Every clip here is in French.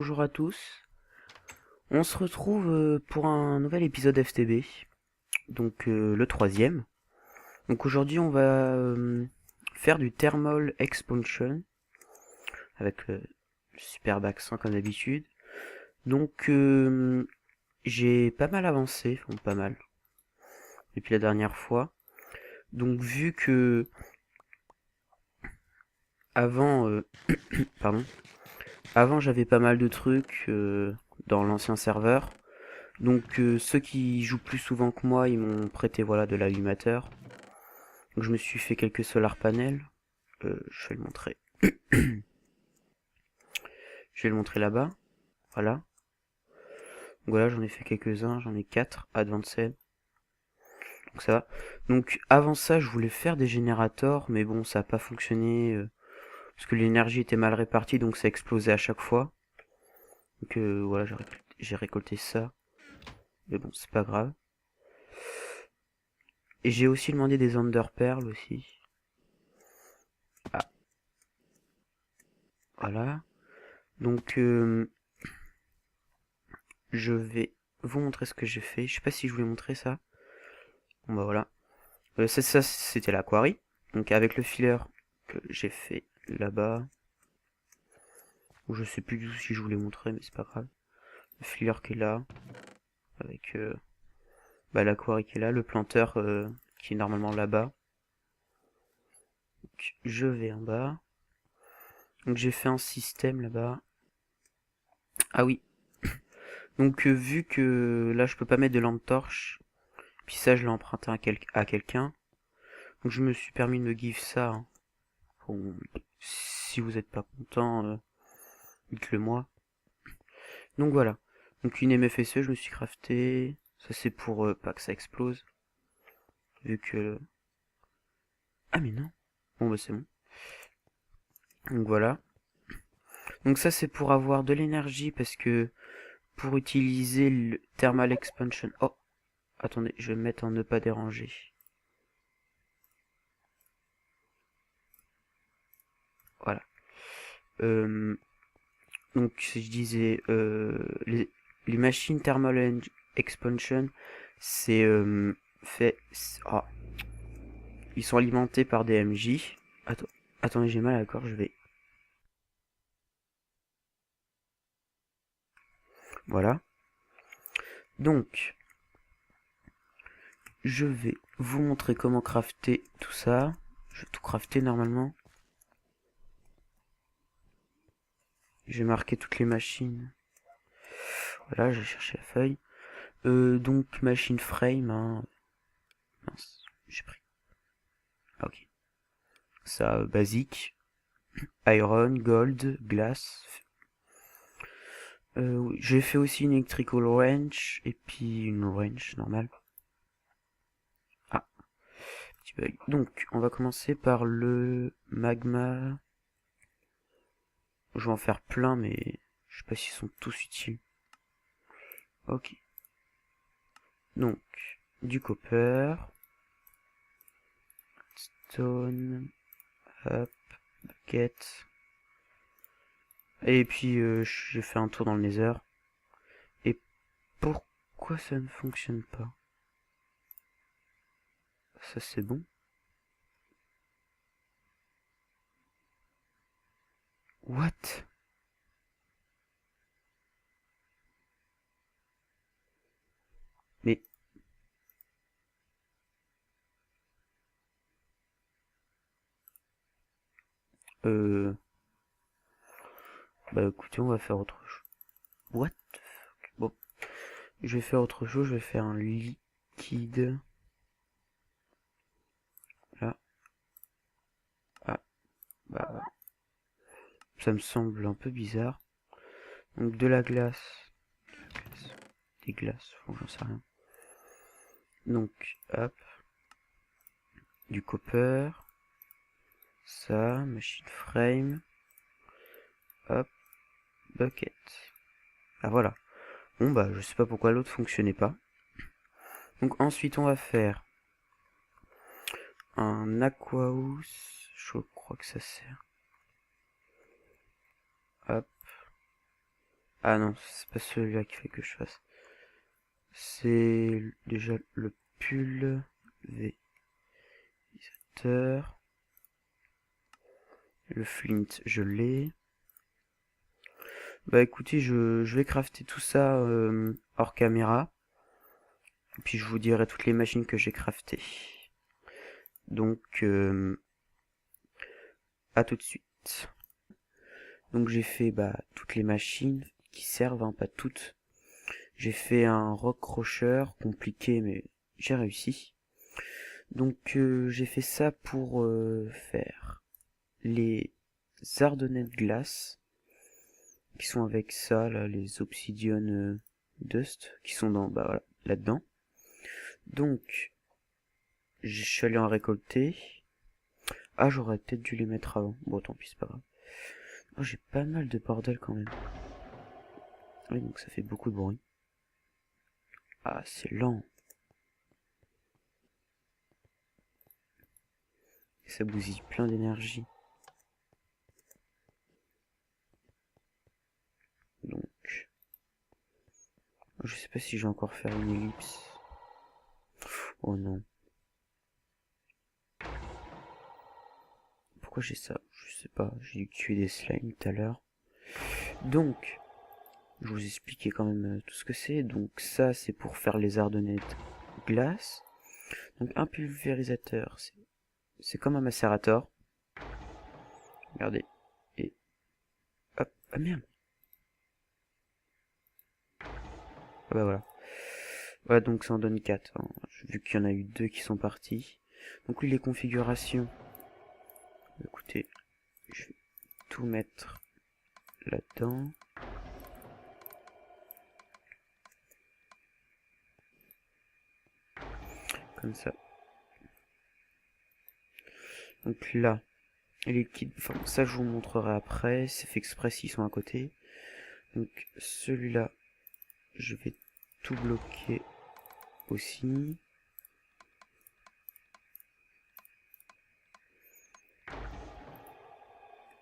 Bonjour à tous, on se retrouve pour un nouvel épisode FTB, donc le troisième. Donc aujourd'hui on va faire du Thermal Expansion avec le superbe accent comme d'habitude. Donc j'ai pas mal avancé, enfin pas mal, depuis la dernière fois. Donc vu que avant, pardon, avant j'avais pas mal de trucs dans l'ancien serveur. Donc ceux qui jouent plus souvent que moi, ils m'ont prêté voilà de l'allumateur. Donc je me suis fait quelques solar panels. Je vais le montrer. Je vais le montrer là-bas. Voilà. Donc voilà, j'en ai fait quelques-uns, j'en ai 4 advanced. Donc ça va. Donc avant ça, je voulais faire des générateurs, mais bon, ça n'a pas fonctionné parce que l'énergie était mal répartie, donc ça explosait à chaque fois. Donc voilà, j'ai récolté ça. Mais bon, c'est pas grave. Et j'ai aussi demandé des Enderpearls aussi. Ah, voilà. Donc je vais vous montrer ce que j'ai fait. Je sais pas si je voulais montrer ça. Bon bah voilà. Ça c'était la quarry. Donc avec le filler que j'ai fait là-bas. Ou je sais plus du tout si je voulais montrer, mais c'est pas grave. Le filler qui est là. Avec la quarry qui est là. Le planteur qui est normalement là-bas. Donc je vais en bas. Donc j'ai fait un système là-bas. Ah oui. Donc vu que là je peux pas mettre de lampe torche. Puis ça je l'ai emprunté à quelqu'un. Donc je me suis permis de me give ça. Hein. Bon, si vous êtes pas content, dites-le moi. Donc voilà. Donc une MFSE, je me suis crafté. Ça c'est pour pas que ça explose. Vu que... Ah mais non. Bon bah c'est bon. Donc voilà. Donc ça c'est pour avoir de l'énergie parce que pour utiliser le thermal expansion... Oh, attendez, je vais me mettre en ne pas déranger. Voilà. Euh, donc si je disais les machines thermal expansion, c'est fait... Oh, ils sont alimentés par des MJ. Attendez, j'ai mal à la gorge, je vais... Voilà. Donc, je vais vous montrer comment crafter tout ça. Je vais tout crafter normalement. Je vais marquer toutes les machines. Voilà, j'ai cherché la feuille. Donc, machine frame. Hein. Mince, j'ai pris. Ah, ok. Ça, basique. Iron, gold, glass. Oui, j'ai fait aussi une electrical wrench. Et puis une wrench normale. Ah, petit bug. Donc, on va commencer par le magma. Je vais en faire plein, mais je sais pas s'ils sont tous utiles. Ok. Donc, du copper, stone, hop, bucket. Et puis, j'ai fait un tour dans le nether. Et pourquoi ça ne fonctionne pas? Ça, c'est bon. What? Mais, euh... Bah écoutez, on va faire autre chose. What the fuck? Bon, je vais faire autre chose, je vais faire un liquide. Là. Ah, bah, ça me semble un peu bizarre. Donc de la glace. Des glaces, j'en sais rien. Donc, hop. Du copper. Ça, machine frame. Hop, bucket. Ah voilà. Bon bah je sais pas pourquoi l'autre fonctionnait pas. Donc ensuite on va faire un aquahouse. Je crois que ça sert. Hop. Ah non, c'est pas celui-là qu'il faut que je fasse. C'est déjà le pulvérisateur. Le flint, je l'ai. Bah écoutez, je vais crafter tout ça hors caméra. Et puis je vous dirai toutes les machines que j'ai craftées. Donc, à tout de suite. Donc j'ai fait toutes les machines qui servent, hein, pas toutes. J'ai fait un rock crusher compliqué, mais j'ai réussi. Donc j'ai fait ça pour faire les ardonnettes glace, qui sont avec ça, là, les obsidian dust, qui sont dans, voilà, là-dedans. Donc, je suis allé en récolter. Ah, j'aurais peut-être dû les mettre avant. Bon, tant pis, c'est pas grave. Oh, j'ai pas mal de bordel quand même. Oui, donc ça fait beaucoup de bruit. Ah, c'est lent. Et ça bousille plein d'énergie. Donc, je sais pas si je vais encore faire une ellipse. Oh non. Pourquoi j'ai ça? Je sais pas. J'ai dû tuer des slimes tout à l'heure. Donc, je vous expliquais quand même tout ce que c'est. Donc ça, c'est pour faire les ardonnettes glace. Donc un pulvérisateur, c'est comme un macérator. Regardez. Et hop. Ah merde. Ah bah voilà. Voilà, donc ça en donne 4. Hein. Vu qu'il y en a eu 2 qui sont partis. Donc oui, les configurations. Écoutez, je vais tout mettre là-dedans. Comme ça. Donc là, les kits, enfin ça je vous montrerai après. C'est fait exprès s'ils sont à côté. Donc celui-là, je vais tout bloquer aussi.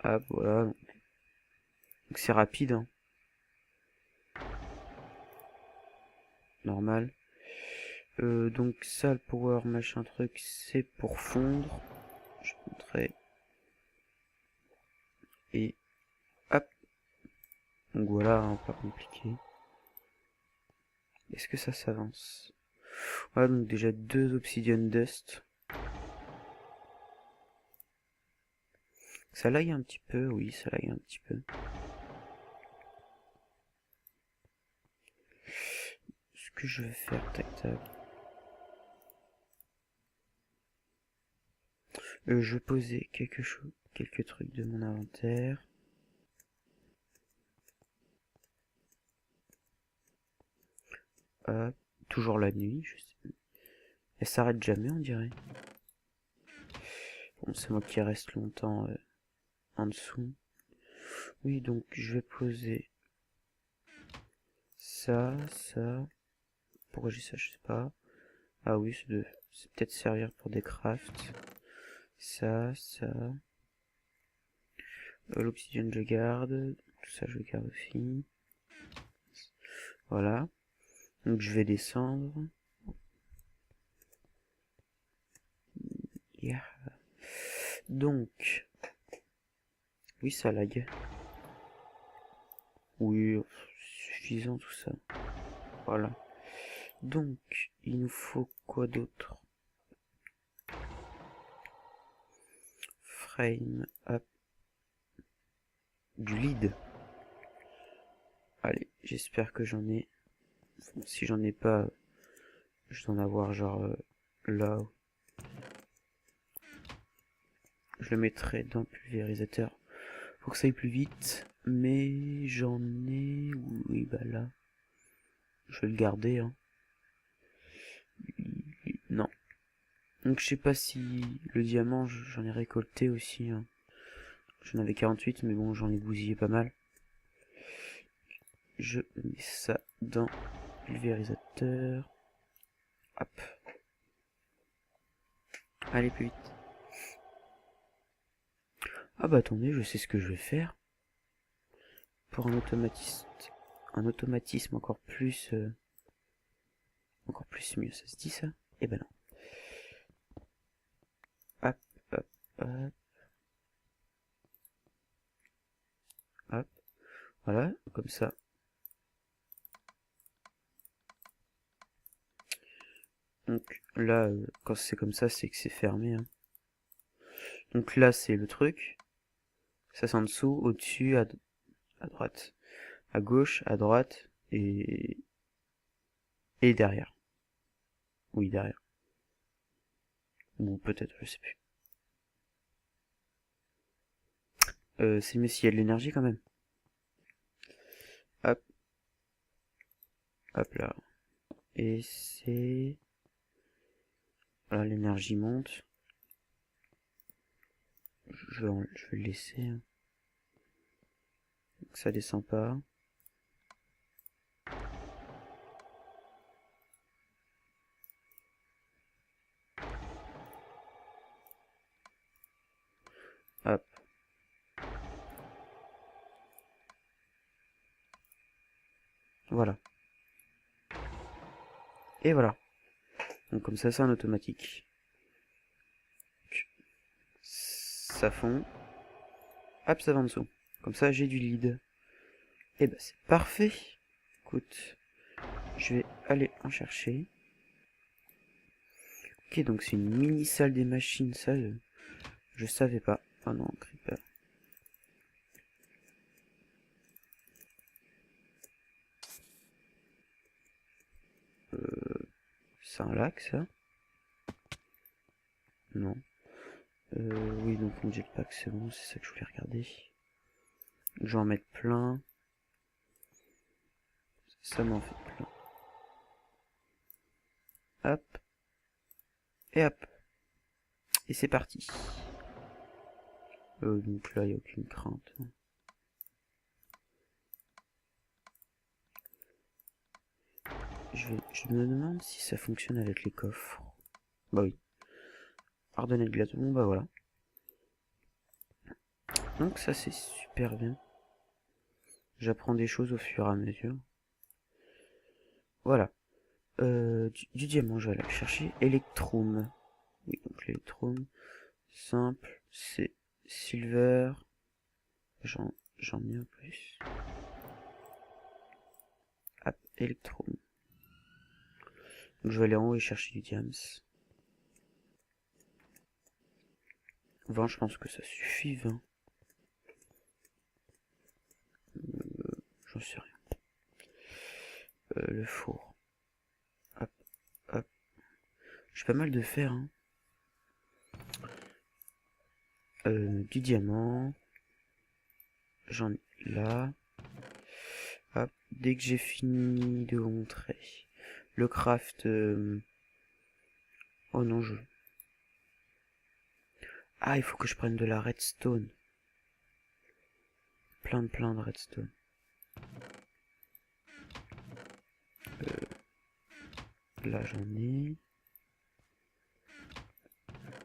Ah voilà. Donc c'est rapide, hein. Normal. Donc ça, le power machin truc, c'est pour fondre. Je montrerai. Et hop. Donc voilà, hein, pas compliqué. Est-ce que ça s'avance? Voilà, donc déjà 2 obsidian dust. Ça lag un petit peu, oui, ça lag un petit peu. Ce que je vais faire, tac tac. Je vais poser quelques trucs de mon inventaire. Hop, toujours la nuit, je sais. Elle s'arrête jamais, on dirait. Bon, c'est moi qui reste longtemps en dessous. Oui, donc je vais poser ça, ça. Pourquoi j'ai ça, je sais pas. Ah oui, c'est peut-être servir pour des crafts. Ça, ça. L'obsidian je garde. Tout ça je garde aussi. Voilà. Donc je vais descendre. Yeah. Donc. Oui, ça lag. Oui, suffisant tout ça. Voilà. Donc, il nous faut quoi d'autre? Frame up. Du lead. Allez, j'espère que j'en ai. Bon, si j'en ai pas, je dois en avoir genre là. Je le mettrai dans le pulvérisateur pour que ça aille plus vite. Mais j'en ai... Oui, bah là. Je vais le garder, hein. Non. Donc je sais pas si le diamant, j'en ai récolté aussi. Hein. J'en avais 48, mais bon, j'en ai bousillé pas mal. Je mets ça dans le pulvérisateur. Hop. Allez, plus vite. Ah bah attendez, je sais ce que je vais faire. Pour un automatisme un automatisme encore plus mieux. Ça se dit ça? Eh ben non. Hop, hop, hop. Hop. Voilà, comme ça. Donc là, quand c'est comme ça, c'est que c'est fermé. Hein. Donc là, c'est le truc. Ça, c'est en dessous, au-dessus, à droite. À gauche, à droite, et derrière. Oui, derrière. Ou peut-être, je sais plus. C'est mieux s'il y a de l'énergie quand même. Hop. Hop là. Et c'est... Voilà, l'énergie monte. Je vais le laisser. Hein. Donc ça descend pas. Hop. Voilà. Et voilà. Donc comme ça, c'est un automatique. Ça fond. Hop, ça va en dessous. Comme ça, j'ai du lead. Et bah c'est parfait. Écoute, je vais aller en chercher. Ok, donc c'est une mini salle des machines, ça, je savais pas. Oh non, creeper. C'est un lac, ça? Non. Oui, donc mon jetpack, c'est bon, c'est ça que je voulais regarder. Je vais en mettre plein. Ça m'en fait plein. Hop. Et hop. Et c'est parti. Donc là, il n'y a aucune crainte. Je me demande si ça fonctionne avec les coffres. Bah oui. Ardennais de glace. Bon, bah voilà. Donc ça, c'est super bien. J'apprends des choses au fur et à mesure. Voilà. Du diamant, je vais aller le chercher. Electrum. Oui, donc l'électrum. Simple. C'est silver. J'en mets un plus. Hop, Electrum. Donc je vais aller en haut et chercher du diams. 20, je pense que ça suffit, 20. J'en sais rien. Le four. Hop, hop. J'ai pas mal de fer, hein. Du diamant. J'en ai là. Hop, dès que j'ai fini de vous montrer le craft... Oh non, Ah, il faut que je prenne de la redstone. Plein de redstone. Là, j'en ai...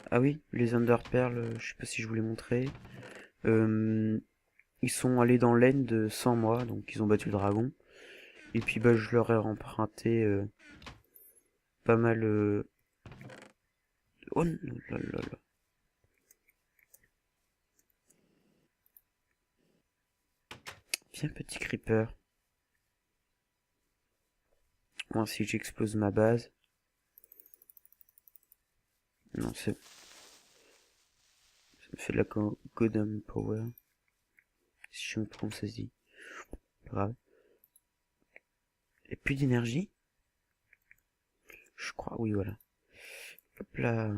Ah oui, les Underpearls, je sais pas si je vous les montrais. Ils sont allés dans l'end sans moi, donc ils ont battu le dragon. Et puis bah je leur ai emprunté pas mal... Oh là là là. Viens petit creeper. Moi si j'explose ma base... Non c'est... Ça me fait de la Godam Power. Si je me trompe ça se dit. Pas grave. Et plus d'énergie? Je crois, oui voilà. Hop là.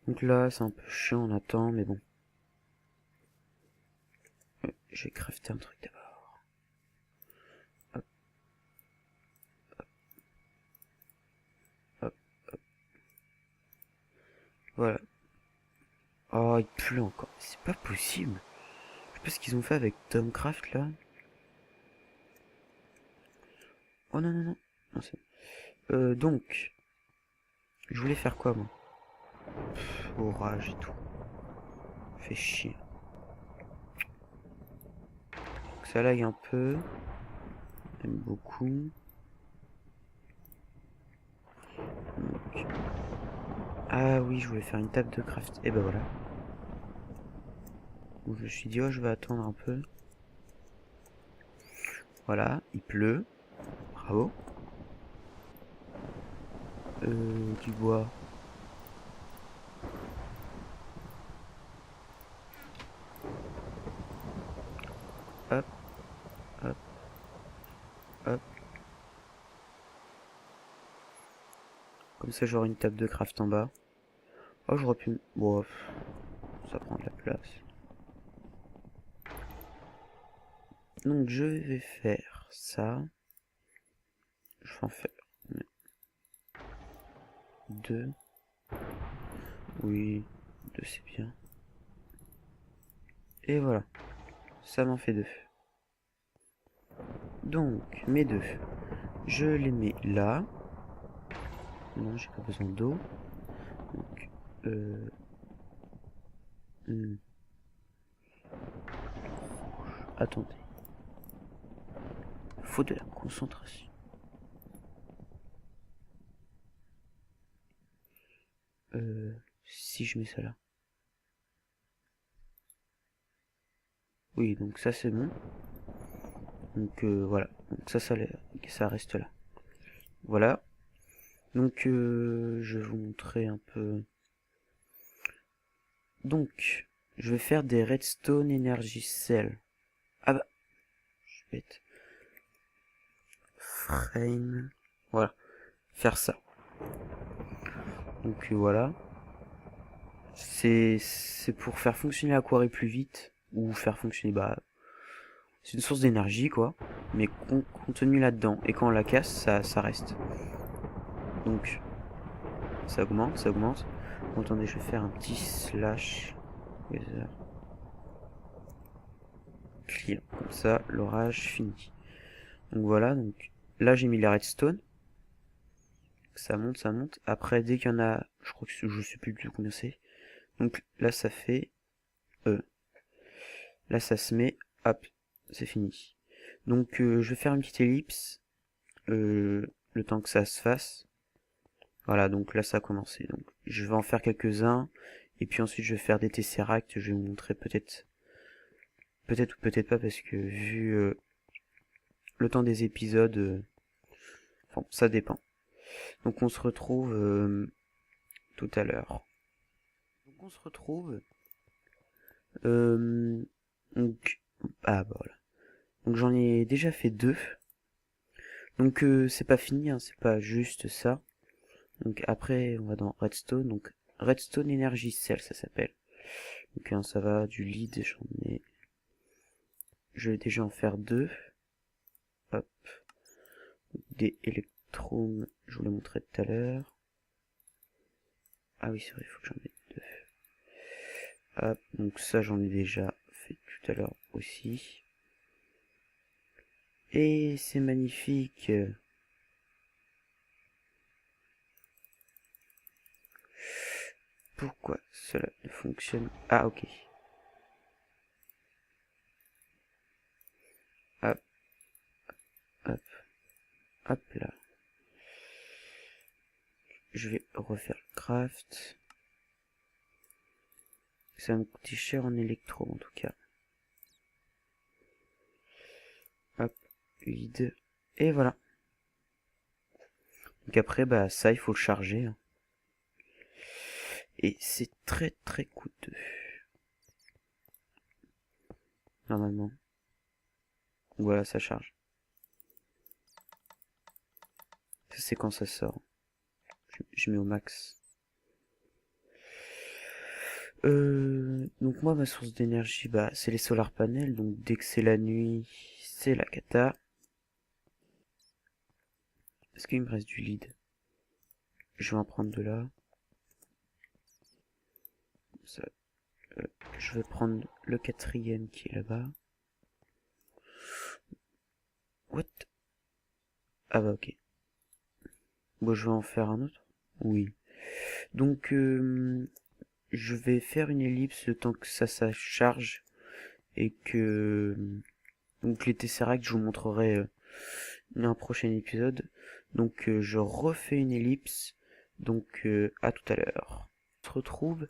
Donc là c'est un peu chiant, on attend, mais bon. Je vais crafter un truc d'abord. Hop. Hop, hop. Voilà. Oh, il pleut encore. C'est pas possible. Je sais pas ce qu'ils ont fait avec Tomcraft là. Oh non, non, non. Non, donc, je voulais faire quoi moi? Orage et tout. Fait chier. que ça lag un peu. Même beaucoup. Donc... Ah oui, je voulais faire une table de craft. Et ben voilà. Donc je me suis dit, oh, je vais attendre un peu. Voilà, il pleut. Bravo. Du bois. Hop, hop, hop. Comme ça, j'aurai une table de craft en bas. Oh, j'aurais pu... Bon, ça prend de la place. Donc, je vais faire ça. Je vais en faire... 2. Oui, 2 c'est bien. Et voilà. Ça m'en fait 2. Donc, mes 2. Je les mets là. Non, j'ai pas besoin d'eau. Donc, attendez. Faut de la concentration. Si je mets ça là. Oui, donc ça c'est bon. Donc voilà. Donc ça reste là. Voilà. Donc je vais vous montrer un peu. Donc, je vais faire des redstone energy cell. Ah bah, je suis bête. Frame. Voilà. Faire ça. Donc voilà. C'est pour faire fonctionner la quarry plus vite. Ou faire fonctionner, bah... C'est une source d'énergie, quoi. Mais contenu là-dedans. Et quand on la casse, ça reste. Donc, ça augmente, ça augmente. Bon, attendez, je vais faire un petit slash. Weather. Clear. Comme ça, l'orage fini. Donc voilà, donc là j'ai mis les redstone. Ça monte, ça monte. Après, dès qu'il y en a, je crois que je sais plus du tout combien c'est. Donc là ça fait... Là ça se met, hop, c'est fini. Donc je vais faire une petite ellipse. Le temps que ça se fasse. Voilà, donc là ça a commencé. Donc je vais en faire quelques-uns. Et puis ensuite je vais faire des tesseracts. Je vais vous montrer peut-être... Peut-être ou peut-être pas parce que vu le temps des épisodes... Bon, ça dépend. Donc on se retrouve tout à l'heure. Donc on se retrouve... Donc... Ah bah voilà. Donc j'en ai déjà fait 2. Donc c'est pas fini, hein, c'est pas juste ça. Donc après on va dans Redstone. Donc Redstone Energy Cell ça s'appelle. Donc hein, ça va du lead, j'en ai... Je vais déjà en faire 2. Hop. Des électrons, je vous l'ai montré tout à l'heure. Ah oui c'est vrai, il faut que j'en mette 2. Hop, donc ça j'en ai déjà fait tout à l'heure aussi. Et c'est magnifique. Pourquoi cela ne fonctionne... Ah ok. Hop, hop, hop là. Je vais refaire le craft. Ça va me coûter cher en électro en tout cas. Hop, vide. Et voilà. Donc après, bah ça, il faut le charger. Hein. Et c'est très très coûteux. Normalement. Voilà, ça charge. Ça c'est quand ça sort. Je mets au max. Donc moi, ma source d'énergie, bah c'est les solar panels. Donc dès que c'est la nuit, c'est la cata. Est-ce qu'il me reste du lead? Je vais en prendre de là. Ça, je vais prendre le 4e qui est là-bas. What? Ah bah ok. Bon, je vais en faire un autre. Oui. Donc, je vais faire une ellipse le temps que ça charge et que... Donc les Tesseract, je vous montrerai dans un prochain épisode. Donc je refais une ellipse. Donc à tout à l'heure. On se retrouve.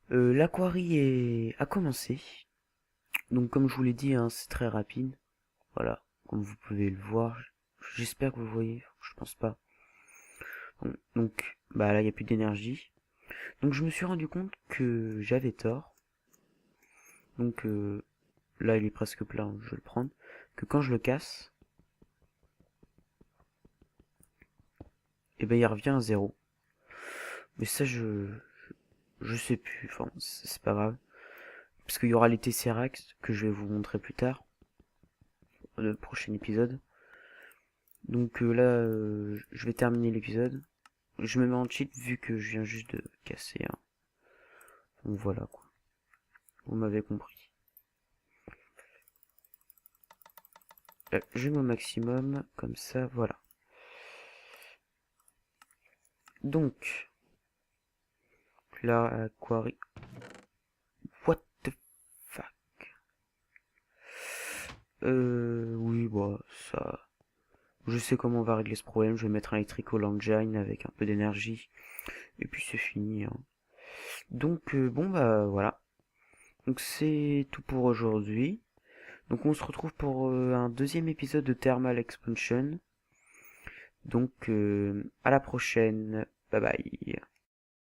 L'aquarie a commencé. Donc comme je vous l'ai dit, hein, c'est très rapide. Voilà, comme vous pouvez le voir. J'espère que vous voyez. Je pense pas. Bon, donc bah là il n'y a plus d'énergie. Donc je me suis rendu compte que j'avais tort. Donc là il est presque plein, je vais le prendre. Que quand je le casse, et ben il revient à zéro. Mais ça je sais plus, enfin c'est pas grave. Parce qu'il y aura les Tesseract que je vais vous montrer plus tard. Dans le prochain épisode. Donc là je vais terminer l'épisode. Je me mets en cheat vu que je viens juste de casser. Hein. Donc voilà quoi. Vous m'avez compris. Je mets au maximum, comme ça, voilà. Donc, là, Aquari. What the fuck? Oui, bah, ça. Je sais comment on va régler ce problème. Je vais mettre un Electrical Engine avec un peu d'énergie. Et puis c'est fini. Hein. Donc, bon, bah, voilà. Donc, c'est tout pour aujourd'hui. Donc, on se retrouve pour un deuxième épisode de Thermal Expansion. Donc, à la prochaine. Bye bye.